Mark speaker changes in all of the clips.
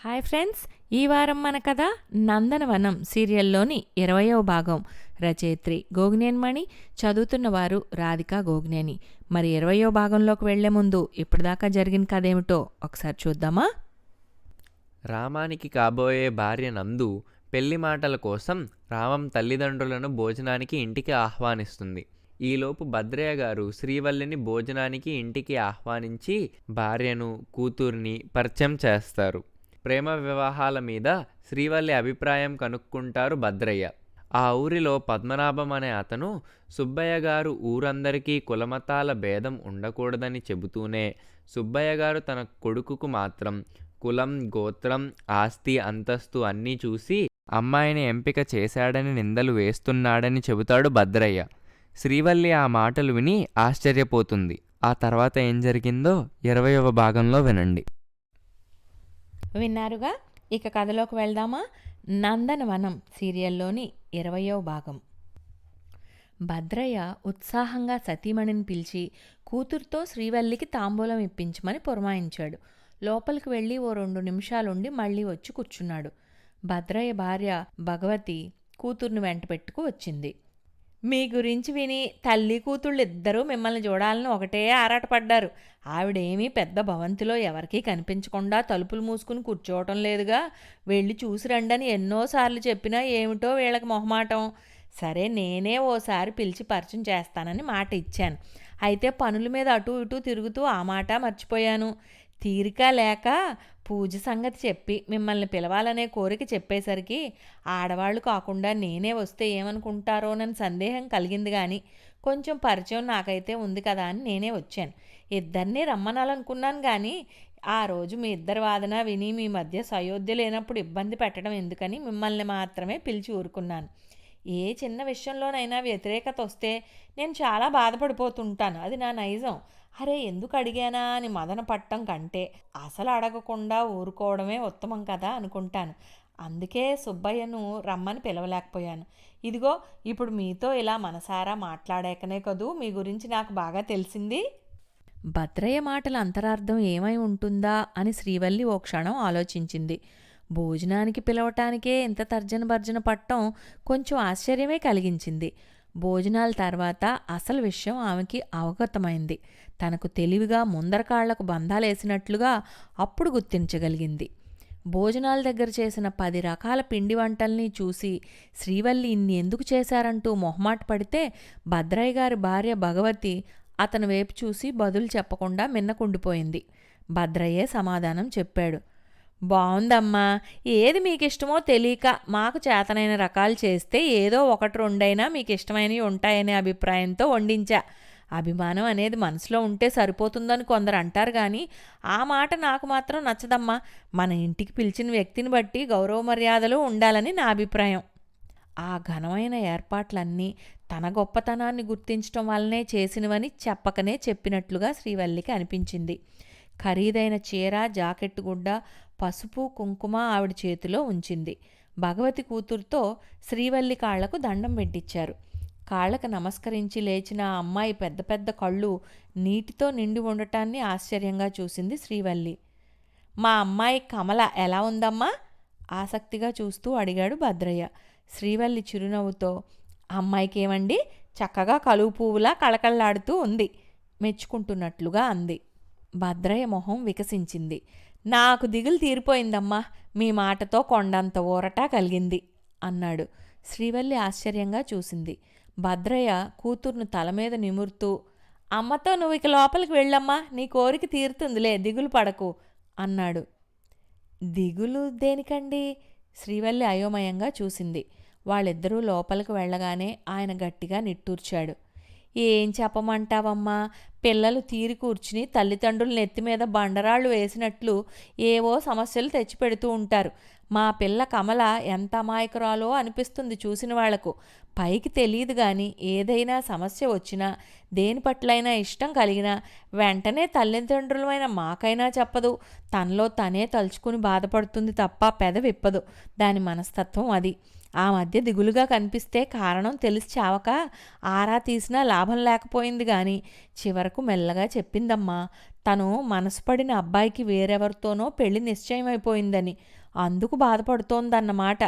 Speaker 1: Hi friends, ఈ వారం మన కథ నందనవనం సీరియల్లోని 20వ భాగం. రచయిత్రి గోగినేనిమణి, చదువుతున్నవారు రాధిక గోగినేని. మరి 20వ భాగంలోకి వెళ్లే ముందు ఇప్పటిదాకా జరిగిన కథ ఏమిటో ఒకసారి చూద్దామా?
Speaker 2: రామానికి కాబోయే భార్య నందు పెళ్లి మాటల కోసం రామం తల్లిదండ్రులను భోజనానికి ఇంటికి ఆహ్వానిస్తుంది. ఈలోపు భద్రయ్య గారు శ్రీవల్లిని భోజనానికి ఇంటికి ఆహ్వానించి భార్యను కూతుర్ని పరిచయం చేస్తారు. ప్రేమ వివాహాల మీద శ్రీవల్లి అభిప్రాయం కనుక్కుంటారు భద్రయ్య. ఆ ఊరిలో పద్మనాభం అనే అతను సుబ్బయ్య గారు ఊరందరికీ కులమతాల భేదం ఉండకూడదని చెబుతూనే సుబ్బయ్య గారు తన కొడుకుకు మాత్రం కులం, గోత్రం, ఆస్తి, అంతస్తు అన్నీ చూసి అమ్మాయిని ఎంపిక చేశాడని నిందలు వేస్తున్నాడని చెబుతాడు భద్రయ్య. శ్రీవల్లి ఆ మాటలు విని ఆశ్చర్యపోతుంది. ఆ తర్వాత ఏం జరిగిందో 20వ భాగంలో వినండి.
Speaker 1: విన్నారుగా, ఇక కథలోకి వెళ్దామా? నందనవనం సీరియల్లోని 20వ భాగం. భద్రయ్య ఉత్సాహంగా సతీమణిని పిలిచి కూతురుతో శ్రీవల్లికి తాంబూలం ఇప్పించమని పురమాయించాడు. లోపలికి వెళ్ళి ఓ 2 నిమిషాలుండి మళ్ళీ వచ్చి కూర్చున్నాడు. భద్రయ్య భార్య భగవతి కూతుర్ని వెంట పెట్టుకు వచ్చింది. మీ గురించి విని తల్లి కూతుళ్ళు ఇద్దరూ మిమ్మల్ని చూడాలని ఒకటే ఆరాటపడ్డారు. ఆవిడేమీ పెద్ద భవంతిలో ఎవరికీ కనిపించకుండా తలుపులు మూసుకుని కూర్చోవటం లేదుగా, వెళ్ళి చూసి రండని ఎన్నోసార్లు చెప్పినా ఏమిటో వీళ్ళకి మొహమాటం. సరే, నేనే ఓసారి పిలిచి పరిచయం చేస్తానని మాట ఇచ్చాను. అయితే పనుల మీద అటూ ఇటూ తిరుగుతూ ఆ మాట మర్చిపోయాను. తీరిక లేక పూజ సంగతి చెప్పి మిమ్మల్ని పిలవాలనే కోరిక చెప్పేసరికి ఆడవాళ్ళు కాకుండా నేనే వస్తే ఏమనుకుంటారోనని సందేహం కలిగింది. కానీ కొంచెం పరిచయం నాకైతే ఉంది కదా అని నేనే వచ్చాను. ఇద్దరినీ రమ్మనాలనుకున్నాను, కానీ ఆ రోజు మీ ఇద్దరి వాదన విని మీ మధ్య సయోధ్య లేనప్పుడు ఇబ్బంది పెట్టడం ఎందుకని మిమ్మల్ని మాత్రమే పిలిచి ఊరుకున్నాను. ఏ చిన్న విషయంలోనైనా వ్యతిరేకత వస్తే నేను చాలా బాధపడిపోతుంటాను. అది నా నైజం. అరే, ఎందుకు అడిగానా అని మదన పట్టం కంటే అసలు అడగకుండా ఊరుకోవడమే ఉత్తమం కదా అనుకుంటాను. అందుకే సుబ్బయ్యను రమ్మని పిలవలేకపోయాను. ఇదిగో ఇప్పుడు మీతో ఇలా మనసారా మాట్లాడాకనే కదూ మీ గురించి నాకు బాగా తెలిసింది. భద్రయ్య మాటల అంతరార్థం ఏమై ఉంటుందా అని శ్రీవల్లి ఓ క్షణం ఆలోచించింది. భోజనానికి పిలవటానికే ఇంత తర్జన భర్జన పట్టం కొంచెం ఆశ్చర్యమే కలిగించింది. భోజనాల తర్వాత అసలు విషయం ఆమెకి అవగతమైంది. తనకు తెలివిగా ముందరకాళ్లకు బంధాలేసినట్లుగా అప్పుడు గుర్తించగలిగింది. భోజనాల దగ్గర చేసిన 10 రకాల పిండి వంటల్ని చూసి శ్రీవల్లి ఇన్ని ఎందుకు చేశారంటూ మొహమాట పడితే భద్రయ్య గారి భార్య భగవతి అతని వైపు చూసి బదులు చెప్పకుండా మిన్నకుండిపోయింది. భద్రయ్యే సమాధానం చెప్పాడు. బావుందమ్మా, ఏది మీకు ఇష్టమో తెలియక మాకు చేతనైన రకాలు చేస్తే ఏదో 1-2 మీకు ఇష్టమైనవి ఉంటాయనే అభిప్రాయంతో వండించా. అభిమానం అనేది మనసులో ఉంటే సరిపోతుందని కొందరు అంటారు, కానీ ఆ మాట నాకు మాత్రం నచ్చదమ్మా. మన ఇంటికి పిలిచిన వ్యక్తిని బట్టి గౌరవ మర్యాదలు ఉండాలని నా అభిప్రాయం. ఆ ఘనమైన ఏర్పాట్లన్నీ తన గొప్పతనాన్ని గుర్తించటం వల్లనే చేసినవని చెప్పకనే చెప్పినట్లుగా శ్రీవల్లికి అనిపించింది. ఖరీదైన చీర, జాకెట్టు గుడ్డ, పసుపు, కుంకుమ ఆవిడ చేతిలో ఉంచింది. భగవతి కూతురుతో శ్రీవల్లి కాళ్లకు దండం పెట్టించారు. కాళ్లకు నమస్కరించి లేచిన ఆ అమ్మాయి పెద్ద పెద్ద కళ్ళు నీటితో నిండి ఉండటాన్ని ఆశ్చర్యంగా చూసింది శ్రీవల్లి. మా అమ్మాయి కమల ఎలా ఉందమ్మా? ఆసక్తిగా చూస్తూ అడిగాడు భద్రయ్య. శ్రీవల్లి చిరునవ్వుతో, అమ్మాయికి ఏమండి, చక్కగా కలువు పువ్వులా కళకళలాడుతూ ఉంది మెచ్చుకుంటున్నట్లుగా అంది. భద్రయ్య మొహం వికసించింది. నాకు దిగులు తీరిపోయిందమ్మా, మీ మాటతో కొండంత ఊరట కలిగింది అన్నాడు. శ్రీవల్లి ఆశ్చర్యంగా చూసింది. భద్రయ్య కూతుర్ను తల మీద నిమురుతూ, అమ్మతో నువ్వు ఇక లోపలికి వెళ్ళమ్మా, నీ కోరిక తీరుతుందిలే, దిగులు పడకు అన్నాడు. దిగులు దేనికండి? శ్రీవల్లి అయోమయంగా చూసింది. వాళ్ళిద్దరూ లోపలికి వెళ్ళగానే ఆయన గట్టిగా నిట్టూర్చాడు. ఏం చెప్పమంటావమ్మా, పిల్లలు తీరి కూర్చుని తల్లిదండ్రులు నెత్తిమీద బండరాళ్ళు వేసినట్లు ఏవో సమస్యలు తెచ్చిపెడుతూ ఉంటారు. మా పిల్ల కమల ఎంత అమాయకురాలో అనిపిస్తుంది చూసిన వాళ్లకు. పైకి తెలియదు కానీ ఏదైనా సమస్య వచ్చినా, దేని పట్లైనా ఇష్టం కలిగినా వెంటనే తల్లిదండ్రులమైన మాకైనా చెప్పదు. తనలో తనే తలుచుకుని బాధపడుతుంది తప్ప పెదవిప్పదు. దాని మనస్తత్వం అది. ఆ మధ్య దిగులుగా కనిపిస్తే కారణం తెలిసి చావక ఆరా తీసినా లాభం లేకపోయింది గాని చివరకు మెల్లగా చెప్పిందమ్మా. తను మనసు పడిన అబ్బాయికి వేరెవరితోనో పెళ్లి నిశ్చయమైపోయిందని. అందుకు బాధపడుతోందన్నమాట.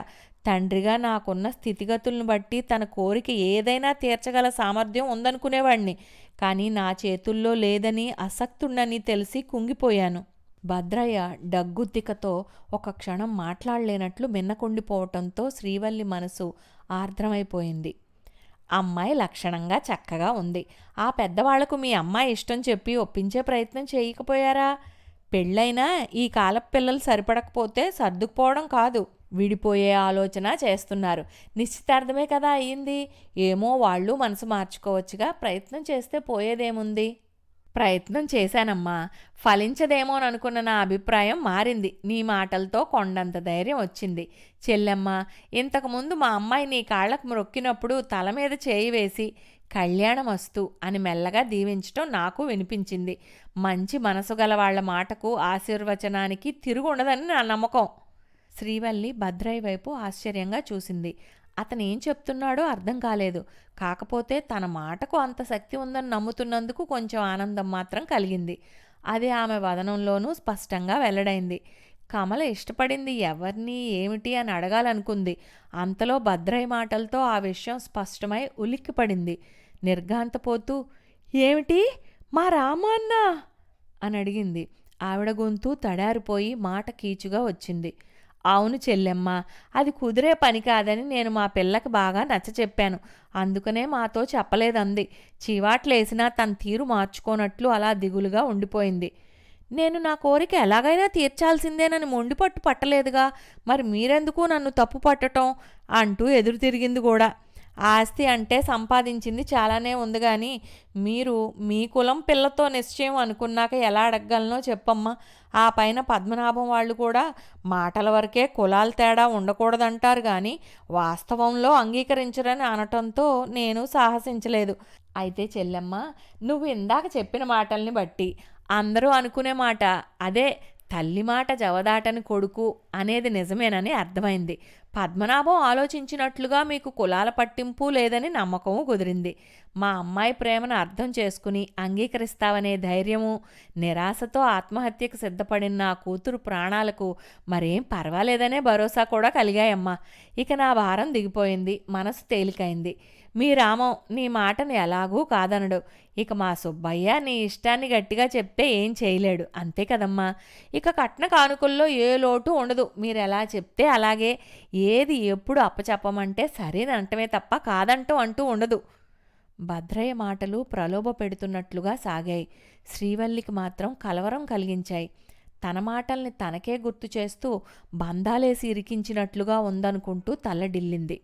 Speaker 1: తండ్రిగా నాకున్న స్థితిగతులను బట్టి తన కోరిక ఏదైనా తీర్చగల సామర్థ్యం ఉందనుకునేవాణ్ణి. కానీ నా చేతుల్లో లేదని, అసక్తుండని తెలిసి కుంగిపోయాను. భద్రయ్య డగ్గుద్దికతో ఒక క్షణం మాట్లాడలేనట్లు మిన్నకుండిపోవటంతో శ్రీవల్లి మనసు ఆర్ద్రమైపోయింది. అమ్మాయి లక్షణంగా చక్కగా ఉంది. ఆ పెద్దవాళ్లకు మీ అమ్మాయి ఇష్టం చెప్పి ఒప్పించే ప్రయత్నం చేయకపోయారా? పెళ్ళైనా ఈ కాలపు పిల్లలు సరిపడకపోతే సర్దుకుపోవడం కాదు, విడిపోయే ఆలోచన చేస్తున్నారు. నిశ్చితార్థమే కదా అయ్యింది. ఏమో వాళ్ళు మనసు మార్చుకోవచ్చుగా. ప్రయత్నం చేస్తే పోయేదేముంది? ప్రయత్నం చేశానమ్మా. ఫలించదేమోననుకున్న నా అభిప్రాయం మారింది. నీ మాటలతో కొండంత ధైర్యం వచ్చింది. చెల్లెమ్మ, ఇంతకుముందు మా అమ్మాయి నీ కాళ్లకు మ్రొక్కినప్పుడు తల మీద చేయి వేసి కళ్యాణమస్తు అని మెల్లగా దీవించటం నాకు వినిపించింది. మంచి మనసు గల వాళ్ల మాటకు, ఆశీర్వచనానికి తిరుగుండదని నా నమ్మకం. శ్రీవల్లి భద్రయ్య వైపు ఆశ్చర్యంగా చూసింది. అతనేం చెప్తున్నాడో అర్థం కాలేదు. కాకపోతే తన మాటకు అంత శక్తి ఉందని నమ్ముతున్నందుకు కొంచెం ఆనందం మాత్రం కలిగింది. అది ఆమె వదనంలోనూ స్పష్టంగా వెల్లడైంది. కమల ఇష్టపడింది ఎవరిని, ఏమిటి అని అడగాలనుకుంది. అంతలో భద్రయ్య మాటలతో ఆ విషయం స్పష్టమై ఉలిక్కిపడింది. నిర్ఘాంతపోతూ, ఏమిటి, మా రామన్న అని అడిగింది. ఆవిడ గొంతు తడారిపోయి మాట కీచుగా వచ్చింది. అవును చెల్లెమ్మ, అది కుదిరే పని కాదని నేను మా పిల్లకి బాగా నచ్చచెప్పాను. అందుకనే మాతో చెప్పలేదంది. చీవాట్లేసినా తన తీరు మార్చుకోనట్లు అలా దిగులుగా ఉండిపోయింది. నేను నా కోరిక ఎలాగైనా తీర్చాల్సిందేనని మొండిపట్టు పట్టలేదుగా, మరి మీరెందుకు నన్ను తప్పు పట్టటం అంటూ ఎదురు తిరిగింది కూడా. ఆస్తి అంటే సంపాదించింది చాలానే ఉంది కానీ మీరు మీ కులం పిల్లతో నిశ్చయం అనుకున్నాక ఎలా అడగగలనో చెప్పమ్మా. ఆ పైన పద్మనాభం వాళ్ళు కూడా మాటల వరకే కులాల తేడా ఉండకూడదంటారు కానీ వాస్తవంలో అంగీకరించరని అనటంతో నేను సాహసించలేదు. అయితే చెల్లెమ్మ, నువ్వు ఇందాక చెప్పిన మాటల్ని బట్టి అందరూ అనుకునే మాట అదే, తల్లి మాట జవదాటని కొడుకు అనేది నిజమేనని అర్థమైంది. పద్మనాభం ఆలోచించినట్లుగా మీకు కులాల పట్టింపు లేదని నమ్మకము కుదిరింది. మా అమ్మాయి ప్రేమను అర్థం చేసుకుని అంగీకరిస్తావనే ధైర్యము, నిరాశతో ఆత్మహత్యకు సిద్ధపడిన నా కూతురు ప్రాణాలకు మరేం పర్వాలేదనే భరోసా కూడా కలిగాయమ్మా. ఇక నా భారం దిగిపోయింది, మనసు తేలికైంది. మీ రామం నీ మాటను ఎలాగూ కాదనడు. ఇక మా సుబ్బయ్య నీ ఇష్టాన్ని గట్టిగా చెప్తే ఏం చేయలేడు, అంతే కదమ్మా. ఇక కట్న కానుకల్లో ఏ లోటు ఉండదు. మీరు ఎలా చెప్తే అలాగే, ఏది ఎప్పుడు అప్పచెప్పమంటే సరేనంటమే తప్ప కాదంటూ అంటూ ఉండదు. భద్రయ్య మాటలు ప్రలోభ పెడుతున్నట్లుగా సాగాయి. శ్రీవల్లికి మాత్రం కలవరం కలిగించాయి. తన మాటల్ని తనకే గుర్తు చేస్తూ బంధాలేసి ఇరికించినట్లుగా ఉందనుకుంటూ తల్లడిల్లింది.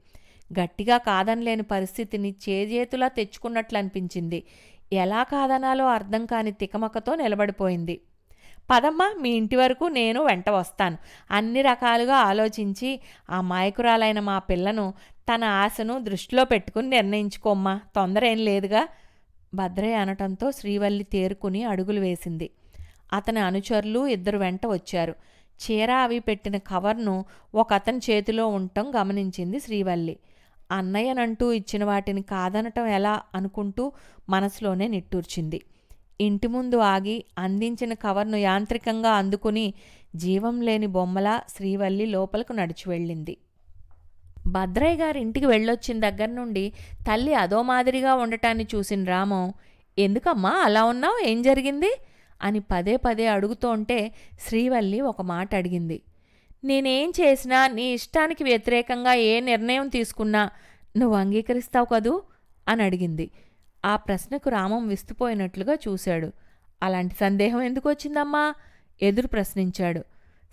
Speaker 1: గట్టిగా కాదనలేని పరిస్థితిని చేజేతులా తెచ్చుకున్నట్లు అనిపించింది. ఎలా కాదనాలో అర్థం కాని తికమకతో నిలబడిపోయింది. పదమ్మా, మీ ఇంటి వరకు నేను వెంట వస్తాను. అన్ని రకాలుగా ఆలోచించి అమాయకురాలైన మా పిల్లను తన ఆశను దృష్టిలో పెట్టుకుని నిర్ణయించుకోమ్మా, తొందర ఏం లేదుగా. భద్రయ్య అనటంతో శ్రీవల్లి తేరుకుని అడుగులు వేసింది. అతని అనుచరులు ఇద్దరు వెంట వచ్చారు. చీర అవి పెట్టిన కవర్ను ఒక అతని చేతిలో ఉండటం గమనించింది శ్రీవల్లి. అన్నయ్యనంటూ ఇచ్చిన వాటిని కాదనటం ఎలా అనుకుంటూ మనసులోనే నిట్టూర్చింది. ఇంటి ముందు ఆగి అందించిన కవర్ను యాంత్రికంగా అందుకుని జీవం లేని బొమ్మలా శ్రీవల్లి లోపలకు నడిచి వెళ్ళింది. భద్రయ్య గారి ఇంటికి వెళ్ళొచ్చిన దగ్గర నుండి తల్లి అదో మాదిరిగా ఉండటాన్ని చూసిన రామం, ఎందుకమ్మా అలా ఉన్నావు, ఏం జరిగింది అని పదే పదే అడుగుతోంటే శ్రీవల్లి ఒక మాట అడిగింది. నేనేం చేసినా, నీ ఇష్టానికి వ్యతిరేకంగా ఏ నిర్ణయం తీసుకున్నా నువ్వు అంగీకరిస్తావు కదూ అని అడిగింది. ఆ ప్రశ్నకు రామం విస్తుపోయినట్లుగా చూశాడు. అలాంటి సందేహం ఎందుకు వచ్చిందమ్మా? ఎదురు ప్రశ్నించాడు.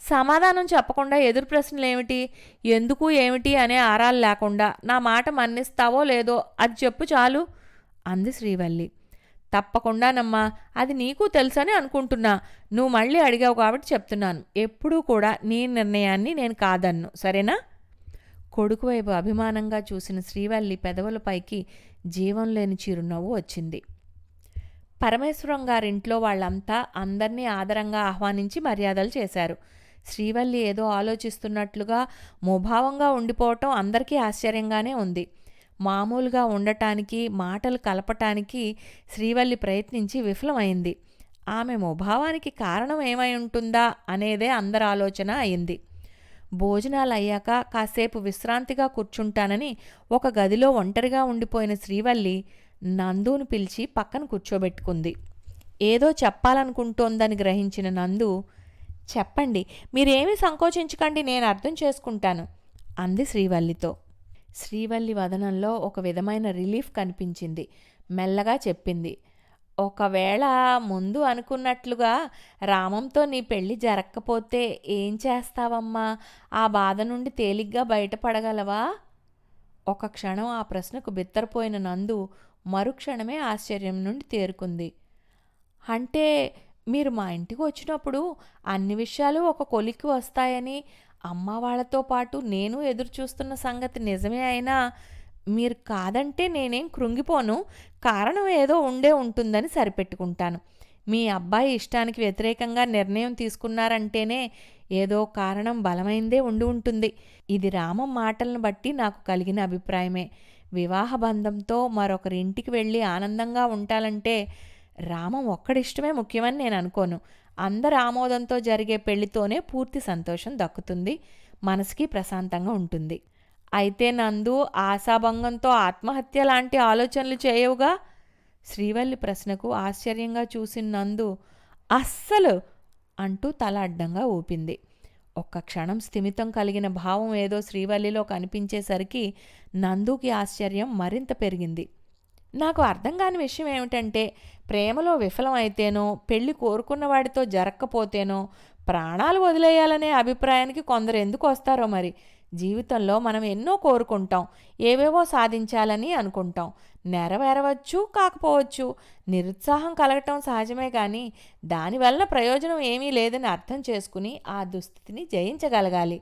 Speaker 1: సమాధానం చెప్పకుండా ఎదురు ప్రశ్నలేమిటి, ఎందుకు ఏమిటి అనే ఆరాలు లేకుండా నా మాట మన్నిస్తావో లేదో అది చెప్పు చాలు అంది శ్రీవల్లి. తప్పకుండానమ్మా, అది నీకు తెలుసని అనుకుంటున్నా. నువ్వు మళ్ళీ అడిగావు కాబట్టి చెప్తున్నాను. ఎప్పుడూ కూడా నీ నిర్ణయాన్ని నేను కాదన్ను, సరేనా? కొడుకు వైపు అభిమానంగా చూసిన శ్రీవల్లి పెదవులపైకి జీవం లేని చిరునవ్వు వచ్చింది. పరమేశ్వరం గారింట్లో వాళ్ళంతా అందర్నీ ఆదరంగా ఆహ్వానించి మర్యాదలు చేశారు. శ్రీవల్లి ఏదో ఆలోచిస్తున్నట్లుగా ముభావంగా ఉండిపోవటం అందరికీ ఆశ్చర్యంగానే ఉంది. మామూలుగా ఉండటానికి, మాటలు కలపటానికి శ్రీవల్లి ప్రయత్నించి విఫలమైంది. ఆమె ముభావానికి కారణం ఏమై ఉంటుందా అనేదే అందరి ఆలోచన అయింది. భోజనాలయ్యాక కాసేపు విశ్రాంతిగా కూర్చుంటానని ఒక గదిలో ఒంటరిగా ఉండిపోయిన శ్రీవల్లి నందుని పిలిచి పక్కన కూర్చోబెట్టుకుంది. ఏదో చెప్పాలనుకుంటోందని గ్రహించిన నందు, చెప్పండి, మీరేమీ సంకోచించకండి, నేను అర్థం చేసుకుంటాను అంది శ్రీవల్లితో. శ్రీవల్లి వదనంలో ఒక విధమైన రిలీఫ్ కనిపించింది. మెల్లగా చెప్పింది, ఒకవేళ ముందు అనుకున్నట్లుగా రామంతో నీ పెళ్ళి జరక్కపోతే ఏం చేస్తావమ్మా? ఆ బాధ నుండి తేలిగ్గా బయటపడగలవా? ఒక క్షణం ఆ ప్రశ్నకు బిత్తరపోయిన నందు మరుక్షణమే ఆశ్చర్యం నుండి తేరుకుంది. అంటే మీరు మా ఇంటికి వచ్చినప్పుడు అన్ని విషయాలు ఒక కొలిక్కి వస్తాయని, అమ్మ వాళ్ళతో పాటు నేను ఎదురు చూస్తున్న సంగతి నిజమే అయినా మీరు కాదంటే నేనేం కృంగిపోను, కారణం ఏదో ఉండే ఉంటుందని సరిపెట్టుకుంటాను. మీ అబ్బాయి ఇష్టానికి వ్యతిరేకంగా నిర్ణయం తీసుకున్నారంటేనే ఏదో కారణం బలమైందే ఉండి ఉంటుంది. ఇది రామం మాటలను బట్టి నాకు కలిగిన అభిప్రాయమే. వివాహ బంధంతో మరొకరి ఇంటికి వెళ్ళి ఆనందంగా ఉండాలంటే రామం ఒక్కడిష్టమే ముఖ్యమని నేను అనుకోను. అందరి ఆమోదంతో జరిగే పెళ్లితోనే పూర్తి సంతోషం దక్కుతుంది, మనసుకి ప్రశాంతంగా ఉంటుంది. అయితే నందు ఆశాభంగంతో ఆత్మహత్య లాంటి ఆలోచనలు చేయవుగా? శ్రీవల్లి ప్రశ్నకు ఆశ్చర్యంగా చూసిన నందు అస్సలు అంటూ తల అడ్డంగా ఊపింది. ఒక్క క్షణం స్థిమితం కలిగిన భావం ఏదో శ్రీవల్లిలో కనిపించేసరికి నందుకి ఆశ్చర్యం మరింత పెరిగింది. నాకు అర్థం కాని విషయం ఏమిటంటే, ప్రేమలో విఫలమైతేనో, పెళ్లి కోరుకున్న వాడితో జరక్కపోతేనో ప్రాణాలు వదిలేయాలనే అభిప్రాయానికి కొందరు ఎందుకు వస్తారో మరి. జీవితంలో మనం ఎన్నో కోరుకుంటాం, ఏవేవో సాధించాలని అనుకుంటాం. నెరవేరవచ్చు, కాకపోవచ్చు. నిరుత్సాహం కలగటం సహజమే, కానీ దానివల్ల ప్రయోజనం ఏమీ లేదని అర్థం చేసుకుని ఆ దుస్థితిని జయించగలగాలి.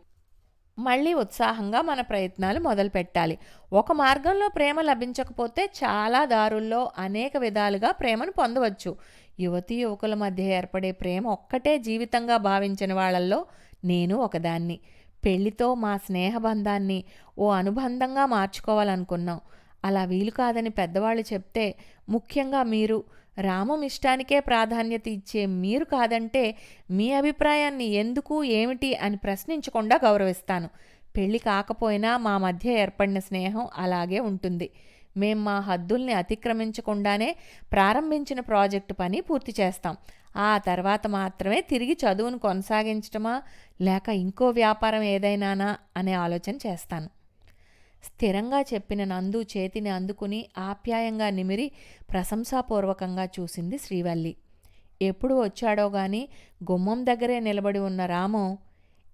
Speaker 1: మళ్ళీ ఉత్సాహంగా మన ప్రయత్నాలు మొదలుపెట్టాలి. ఒక మార్గంలో ప్రేమ లభించకపోతే చాలా దారుల్లో అనేక విధాలుగా ప్రేమను పొందవచ్చు. యువతీ యువకుల మధ్య ఏర్పడే ప్రేమ ఒక్కటే జీవితంగా భావించిన వాళ్ళల్లో నేను ఒకదాన్ని. పెళ్లితో మా స్నేహబంధాన్ని ఓ అనుబంధంగా మార్చుకోవాలనుకున్నాం. అలా వీలు కాదని పెద్దవాళ్ళు చెప్తే, ముఖ్యంగా మీరు, రామం ఇష్టానికే ప్రాధాన్యత ఇచ్చే మీరు కాదంటే మీ అభిప్రాయాన్ని ఎందుకు, ఏమిటి అని ప్రశ్నించకుండా గౌరవిస్తాను. పెళ్లి కాకపోయినా మా మధ్య ఏర్పడిన స్నేహం అలాగే ఉంటుంది. మేం మా హద్దుల్ని అతిక్రమించకుండానే ప్రారంభించిన ప్రాజెక్టు పని పూర్తి చేస్తాం. ఆ తర్వాత మాత్రమే తిరిగి చదువును కొనసాగించటమా లేక ఇంకో వ్యాపారం ఏదైనానా అనే ఆలోచన చేస్తాను. స్థిరంగా చెప్పిన నందు చేతిని అందుకుని ఆప్యాయంగా నిమిరి ప్రశంసాపూర్వకంగా చూసింది శ్రీవల్లి. ఎప్పుడు వచ్చాడో గాని గుమ్మం దగ్గరే నిలబడి ఉన్న రామం,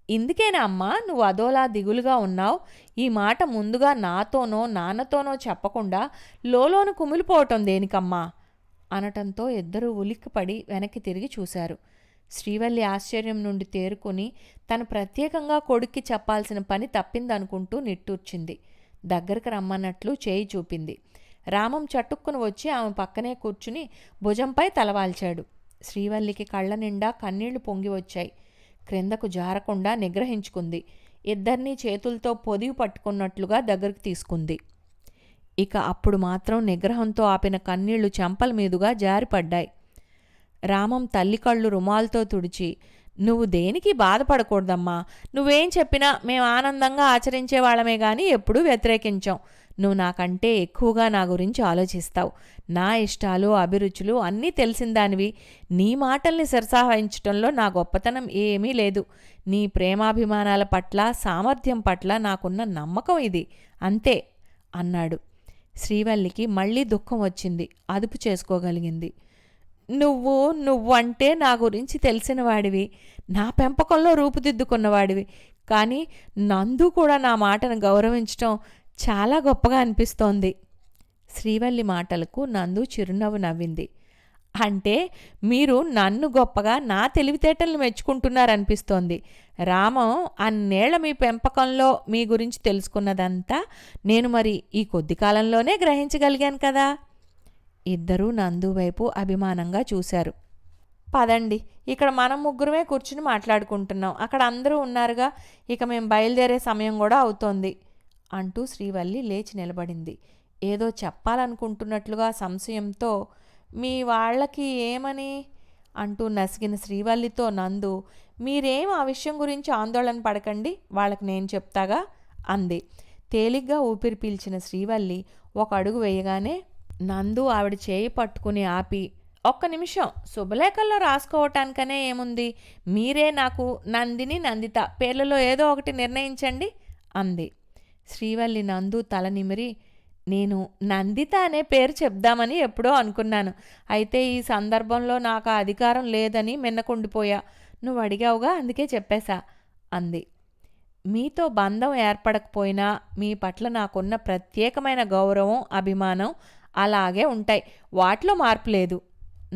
Speaker 1: ఇందుకేనా అమ్మా నువ్వు అదోలా దిగులుగా ఉన్నావు? ఈ మాట ముందుగా నాతోనో నాన్నతోనో చెప్పకుండా లోలోను కుమిలిపోవటం దేనికమ్మా అనటంతో ఇద్దరూ ఉలిక్కిపడి వెనక్కి తిరిగి చూశారు. శ్రీవల్లి ఆశ్చర్యం నుండి తేరుకుని తను ప్రత్యేకంగా కొడుక్కి చెప్పాల్సిన పని తప్పిందనుకుంటూ నిట్టూర్చింది. దగ్గరికి రమ్మన్నట్లు చేయి చూపింది. రామం చటుక్కును వచ్చి ఆమె పక్కనే కూర్చుని భుజంపై తలవాల్చాడు. శ్రీవల్లికి కళ్ళ నిండా కన్నీళ్లు పొంగి వచ్చాయి. క్రిందకు జారకుండా నిగ్రహించుకుంది. ఇద్దరినీ చేతులతో పొదివి పట్టుకున్నట్లుగా దగ్గరికి తీసుకుంది. ఇక అప్పుడు మాత్రం నిగ్రహంతో ఆపిన కన్నీళ్లు చెంపల మీదుగా జారిపడ్డాయి. రామం తల్లి కళ్ళు రుమాల్తో తుడిచి, నువ్వు దేనికి బాధపడకూడదమ్మా. నువ్వేం చెప్పినా మేము ఆనందంగా ఆచరించేవాళ్ళమే గాని ఎప్పుడూ వ్యతిరేకించాం. నువ్వు నాకంటే ఎక్కువగా నా గురించి ఆలోచిస్తావు. నా ఇష్టాలు, అభిరుచులు అన్నీ తెలిసిందానివి. నీ మాటల్ని శిరసావహించటంలో నా గొప్పతనం ఏమీ లేదు. నీ ప్రేమాభిమానాల పట్ల, సామర్థ్యం పట్ల నాకున్న నమ్మకం ఇది, అంతే అన్నాడు. శ్రీవల్లికి మళ్ళీ దుఃఖం వచ్చింది. అదుపు చేసుకోగలిగింది. నువ్వంటే నా గురించి తెలిసిన వాడివి, నా పెంపకంలో రూపుదిద్దుకున్నవాడివి. కానీ నందు కూడా నా మాటను గౌరవించటం చాలా గొప్పగా అనిపిస్తోంది. శ్రీవల్లి మాటలకు నందు చిరునవ్వు నవ్వింది. అంటే మీరు నన్ను గొప్పగా నా తెలివితేటలను మెచ్చుకుంటున్నారనిపిస్తోంది. రామం అన్నేళ్ల మీ పెంపకంలో మీ గురించి తెలుసుకున్నదంతా నేను మరి ఈ కొద్ది కాలంలోనే గ్రహించగలిగాను కదా. ఇద్దరూ నందు వైపు అభిమానంగా చూశారు. పదండి, ఇక్కడ మనం ముగ్గురమే కూర్చుని మాట్లాడుకుంటున్నాం, అక్కడ అందరూ ఉన్నారుగా, ఇక మేము బయలుదేరే సమయం కూడా అవుతోంది అంటూ శ్రీవల్లి లేచి నిలబడింది. ఏదో చెప్పాలనుకుంటున్నట్లుగా సంశయంతో మీ వాళ్ళకి ఏమని అంటూ నసిగిన శ్రీవల్లితో నందు, మీరేం ఆ విషయం గురించి ఆందోళన పడకండి, వాళ్ళకి నేను చెప్తాగా అంది. తేలిగ్గా ఊపిరి పీల్చిన శ్రీవల్లి ఒక అడుగు వేయగానే నందు ఆవిడ చేయి పట్టుకుని ఆపి, ఒక్క నిమిషం, శుభలేఖల్లో రాసుకోవటానికనే ఏముంది, మీరే నాకు నందిని నందిత పేర్లలో ఏదో ఒకటి నిర్ణయించండి అంది. శ్రీవల్లి నందు తల నిమిరి, నేను నందిత అనే పేరు చెప్దామని ఎప్పుడో అనుకున్నాను, అయితే ఈ సందర్భంలో నాకు ఆ అధికారం లేదని మిన్నకుండిపోయా, నువ్వు అడిగావుగా అందుకే చెప్పేశా అంది. మీతో బంధం ఏర్పడకపోయినా మీ పట్ల నాకున్న ప్రత్యేకమైన గౌరవం అభిమానం అలాగే ఉంటాయి, వాటిలో మార్పు లేదు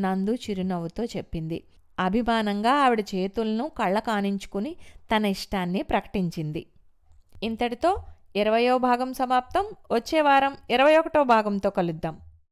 Speaker 1: నందు చిరునవ్వుతో చెప్పింది. అభిమానంగా ఆవిడ చేతులను కళ్ళ కానించుకుని తన ఇష్టాన్ని ప్రకటించింది. ఇంతటితో 20వ భాగం సమాప్తం. వచ్చే వారం 21వ భాగంతో కలుద్దాం.